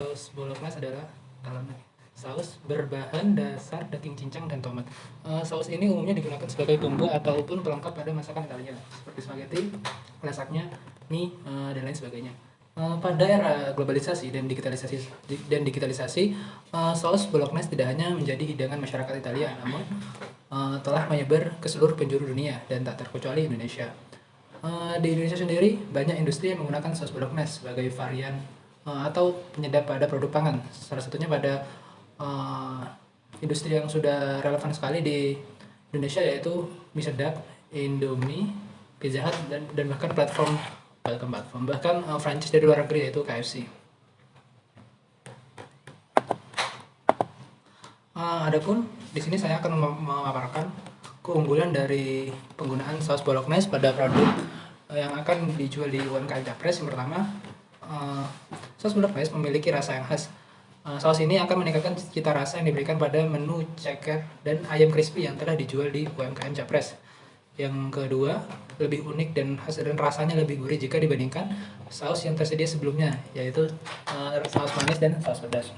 Saus bolognese adalah saus berbahan dasar daging cincang dan tomat. Saus ini umumnya digunakan sebagai bumbu ataupun pelengkap pada masakan Italia, seperti spaghetti, lasagna, mie, dan lain sebagainya. Pada era globalisasi dan digitalisasi, saus bolognese tidak hanya menjadi hidangan masyarakat Italia, namun telah menyebar ke seluruh penjuru dunia dan tak terkecuali Indonesia. Di Indonesia sendiri, banyak industri yang menggunakan saus bolognese sebagai varian atau penyedap pada produk pangan. Salah satunya pada industri yang sudah relevan sekali di Indonesia, yaitu mie sedap, Indomie, Pizza Hut, dan bahkan platform bahkan franchise dari luar negeri, yaitu KFC. Adapun di sini saya akan memaparkan keunggulan dari penggunaan saus bolognese pada produk yang akan dijual di UMKM Capres. Yang pertama, saus bolognese memiliki rasa yang khas. Saus ini akan meningkatkan cita rasa yang diberikan pada menu ceker dan ayam crispy yang telah dijual di UMKM Capres. Yang kedua, lebih unik dan khas dan rasanya lebih gurih jika dibandingkan saus yang tersedia sebelumnya, yaitu saus manis dan saus pedas.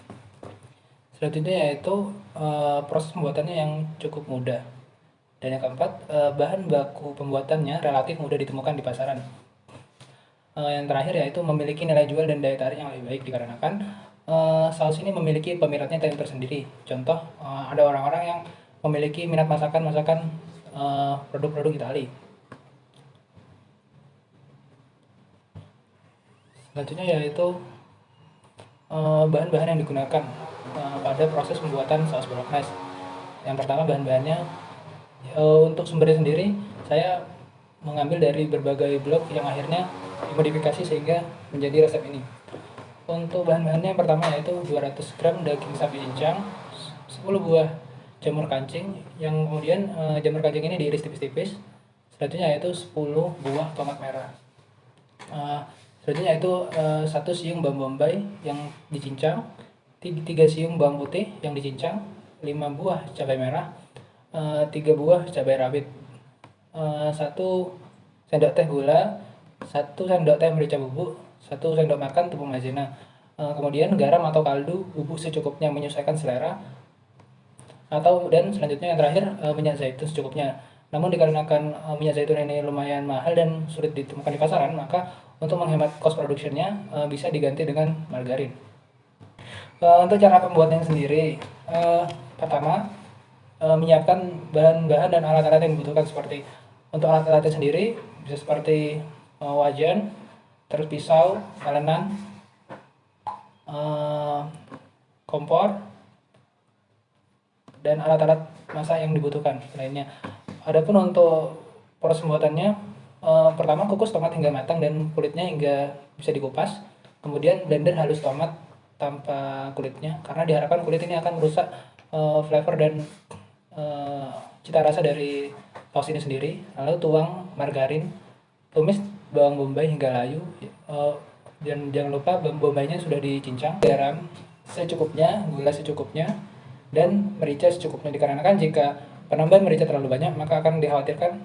Selanjutnya yaitu proses pembuatannya yang cukup mudah. Dan yang keempat, bahan baku pembuatannya relatif mudah ditemukan di pasaran. Yang terakhir yaitu memiliki nilai jual dan daya tarik yang lebih baik dikarenakan saus ini memiliki peminatnya tersendiri. Contoh, ada orang-orang yang memiliki minat masakan produk-produk Itali. Selanjutnya yaitu bahan-bahan yang digunakan pada proses pembuatan saus bolognese. Yang pertama, bahan-bahannya untuk sumbernya sendiri saya mengambil dari berbagai blog yang akhirnya dimodifikasi sehingga menjadi resep ini. Untuk bahan-bahannya yang pertama yaitu 200 gram daging sapi cincang, 10 buah jamur kancing, yang kemudian jamur kancing ini diiris tipis-tipis. Selanjutnya yaitu 10 buah tomat merah. Selanjutnya yaitu 1 siung bawang bombay yang dicincang, 3 siung bawang putih yang dicincang, 5 buah cabai merah, 3 buah cabai rawit, 1 sendok teh gula, 1 sendok teh merica bubuk, 1 sendok makan tepung maizena. Kemudian garam atau kaldu bubuk secukupnya menyesuaikan selera. Dan selanjutnya yang terakhir, minyak zaitun secukupnya. Namun dikarenakan minyak zaitun ini lumayan mahal dan sulit ditemukan di pasaran, maka untuk menghemat cost productionnya bisa diganti dengan margarin. Untuk cara pembuatannya sendiri, pertama, menyiapkan bahan-bahan dan alat-alat yang dibutuhkan. Seperti untuk alat-alatnya sendiri bisa seperti wajan, terus pisau, talenan, kompor, dan alat-alat masak yang dibutuhkan lainnya. Adapun untuk proses pembuatannya, pertama kukus tomat hingga matang dan kulitnya hingga bisa dikupas. Kemudian blender halus tomat tanpa kulitnya, karena diharapkan kulit ini akan merusak flavor dan cita rasa dari saus ini sendiri. Lalu tuang margarin, tumis bawang bombay hingga layu, dan jangan lupa bawang bombaynya sudah dicincang. Garam secukupnya, gula secukupnya, dan merica secukupnya, dikarenakan jika penambahan merica terlalu banyak maka akan dikhawatirkan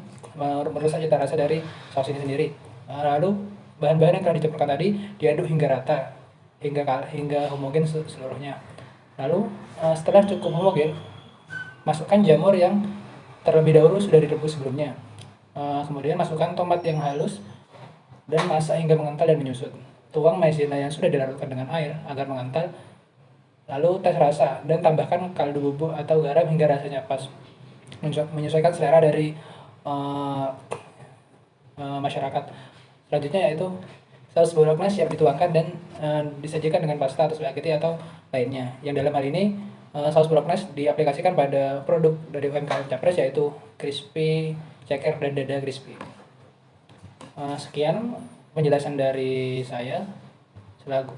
merusak cita rasa dari saus ini sendiri. Lalu bahan-bahan yang telah dicampurkan tadi diaduk hingga rata, hingga homogen seluruhnya. Lalu setelah cukup homogen, masukkan jamur yang terlebih dahulu sudah direbus sebelumnya. Kemudian masukkan tomat yang halus dan masak hingga mengental dan menyusut. Tuang maizena yang sudah dilarutkan dengan air agar mengental. Lalu tes rasa dan tambahkan kaldu bubuk atau garam hingga rasanya pas, menyesuaikan selera dari masyarakat. Selanjutnya yaitu saus bolognese siap dituangkan dan disajikan dengan pasta atau spaghetti atau lainnya. Yang dalam hal ini saus bolognese diaplikasikan pada produk dari UMKM Capres, yaitu crispy, ceker, dan dada crispy. Sekian penjelasan dari saya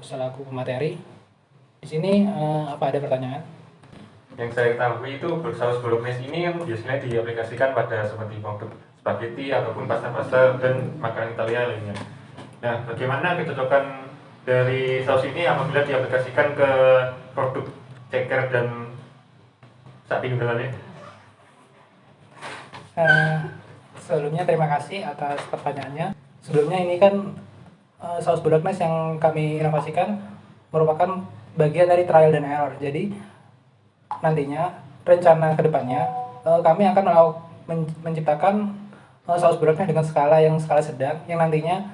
selaku pemateri. Di sini apa ada pertanyaan? Yang saya ketahui itu saus bolognese ini yang biasanya diaplikasikan pada seperti produk spaghetti ataupun pasta-pasta dan makanan Italia lainnya. Nah, bagaimana kecocokan dari saus ini apabila diaplikasikan ke produk ceker dan sapi gundalannya? Sebelumnya terima kasih atas pertanyaannya. Sebelumnya ini kan saus bolognese yang kami inovasikan merupakan bagian dari trial dan error. Jadi nantinya rencana kedepannya kami akan menciptakan saus bloknya dengan skala sedang, yang nantinya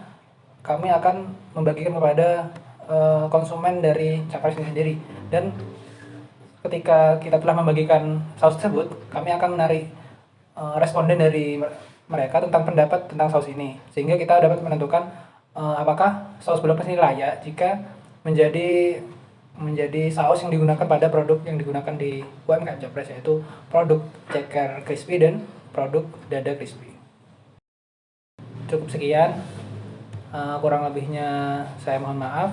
kami akan membagikan kepada konsumen dari Capres ini sendiri. Dan ketika kita telah membagikan saus tersebut, kami akan menarik responden dari mereka tentang pendapat tentang saus ini, sehingga kita dapat menentukan apakah saus bloknya ini layak jika menjadi saus yang digunakan pada produk yang digunakan di UMKM Capres, yaitu produk ceker crispy dan produk dada crispy. Cukup sekian, kurang lebihnya saya mohon maaf.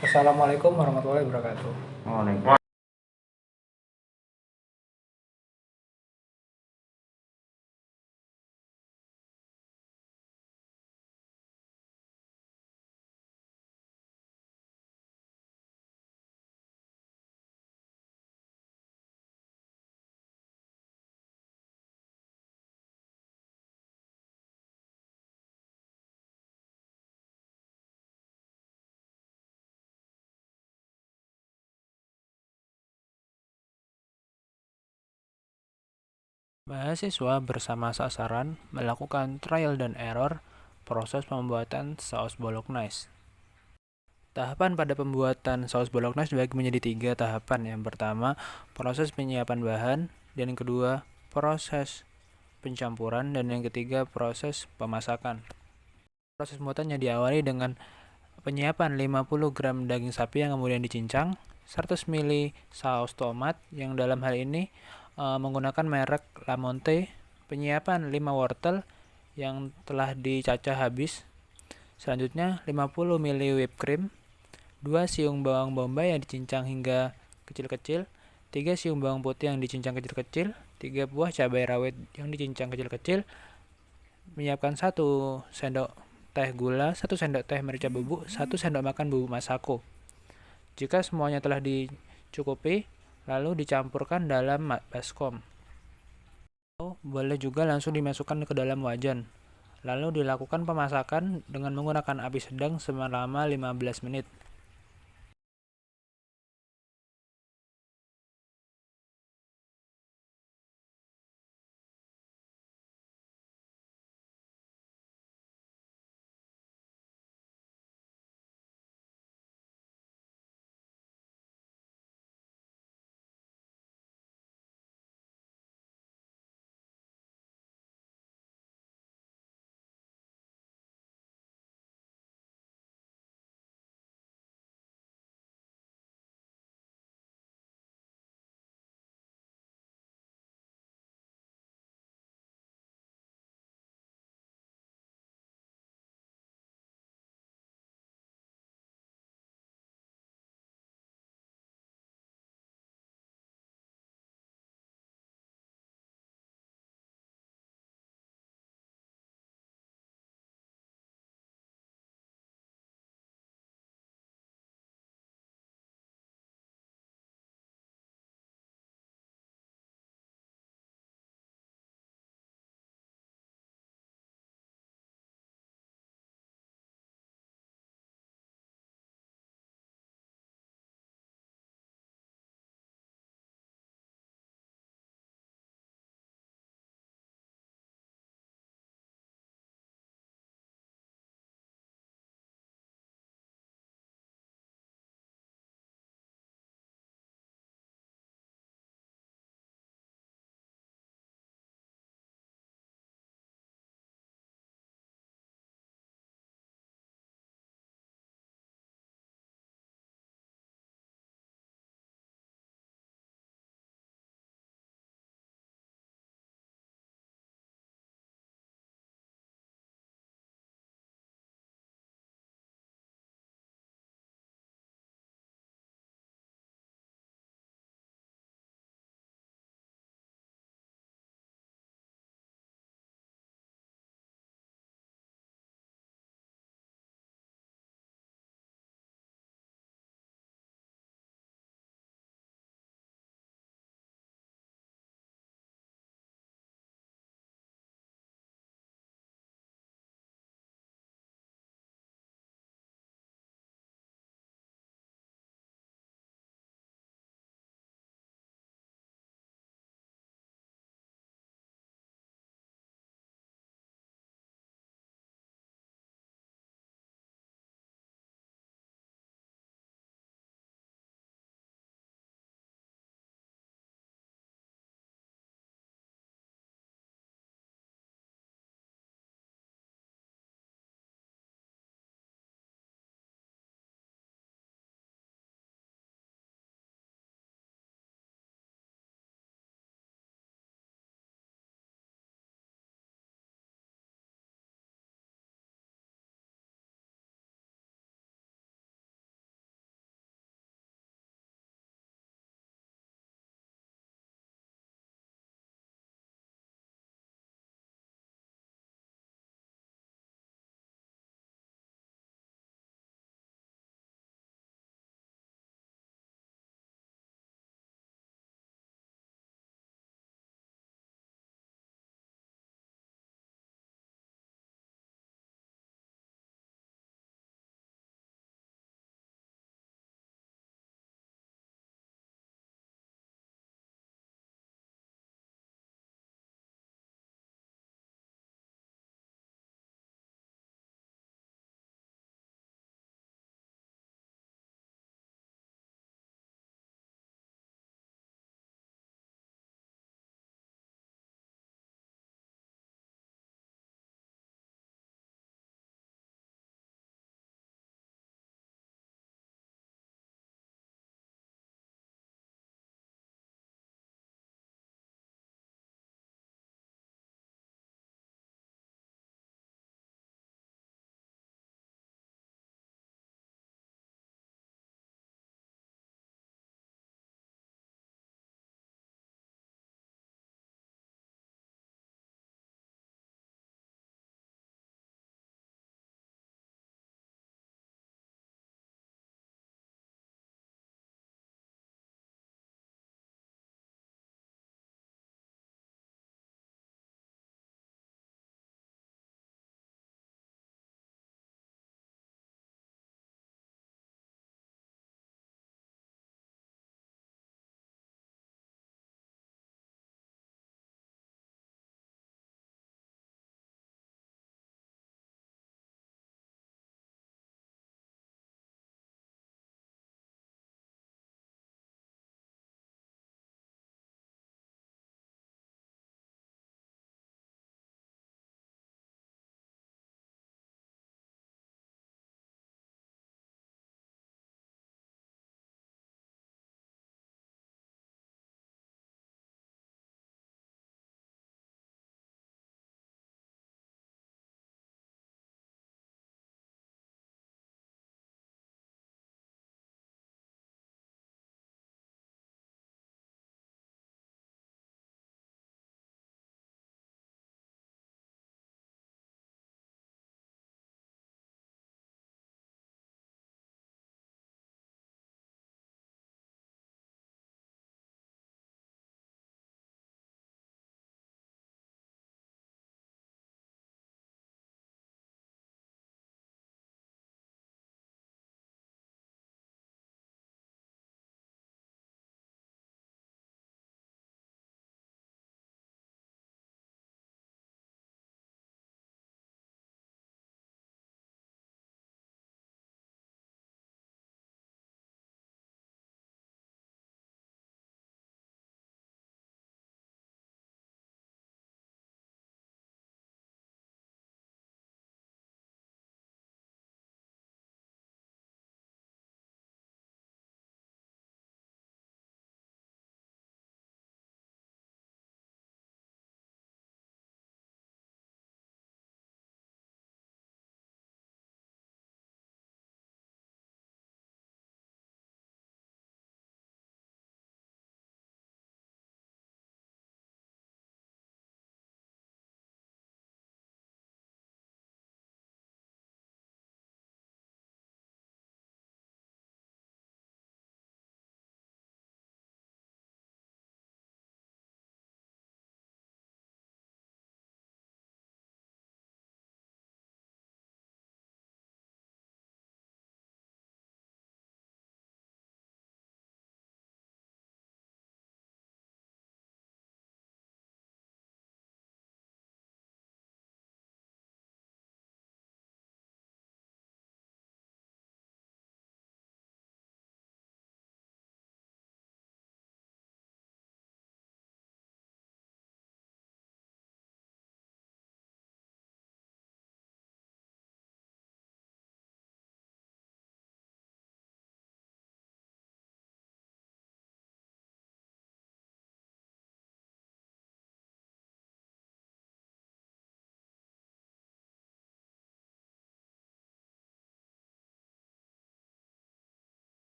Wassalamualaikum warahmatullahi wabarakatuh. Waalaikumsalam. Mahasiswa bersama sasaran melakukan trial dan error proses pembuatan saus bolognese. Tahapan pada pembuatan saus bolognese dibagi menjadi 3 tahapan. Yang pertama, proses penyiapan bahan, dan yang kedua, proses pencampuran, dan yang ketiga, proses pemasakan. Proses pembuatannya diawali dengan penyiapan 50 gram daging sapi yang kemudian dicincang, 100 ml saus tomat yang dalam hal ini menggunakan merek Lamonte, penyiapan 5 wortel yang telah dicacah habis. Selanjutnya 50 ml whipped cream, 2 siung bawang bombay yang dicincang hingga kecil-kecil, 3 siung bawang putih yang dicincang kecil-kecil, 3 buah cabai rawit yang dicincang kecil-kecil, menyiapkan 1 sendok teh gula, 1 sendok teh merica bubuk, 1 sendok makan bubuk masako. Jika semuanya telah dicukupi, lalu dicampurkan dalam baskom. Boleh juga langsung dimasukkan ke dalam wajan. Lalu dilakukan pemasakan dengan menggunakan api sedang selama 15 menit.